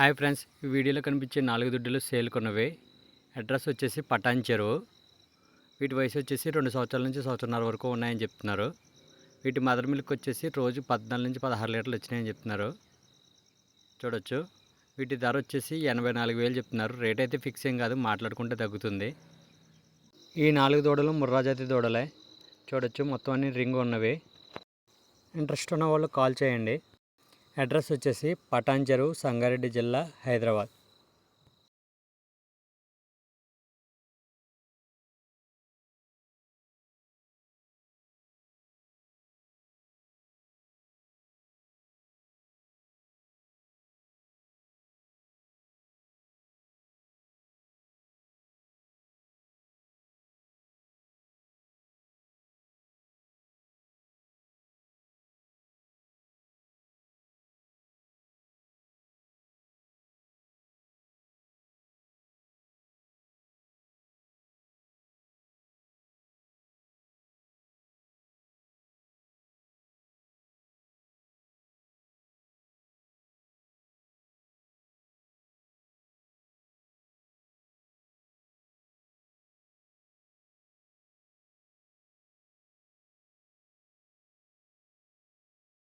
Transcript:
Hi friends, ఈ వీడియోలో కనిపించే 4 దుడ్డులు సేల్కొన్నవి. అడ్రస్ వచ్చేసి పటాన్ చెరువు. వీటి వయసు వచ్చేసి 2 సంవత్సరాల నుంచి సంవత్సరంన్నర వరకు ఉన్నాయని చెప్తున్నారు. వీటి మదర్ మిల్క్ వచ్చేసి రోజు 14 నుంచి 16 లీటర్లు వచ్చినాయని చెప్తున్నారు. చూడొచ్చు. వీటి ధర వచ్చేసి 84,000 చెప్తున్నారు. రేట్ అయితే ఫిక్స్ ఏం కాదు, మాట్లాడుకుంటే తగ్గుతుంది. ఈ 4 దూడలు ముర్రా జాతి దూడలే. చూడొచ్చు, మొత్తం అన్ని రింగ్ ఉన్నవి. ఇంట్రెస్ట్ ఉన్న వాళ్ళు కాల్ చేయండి. అడ్రస్ వచ్చేసి పటాన్ చెరువు, సంగారెడ్డి జిల్లా, హైదరాబాద్.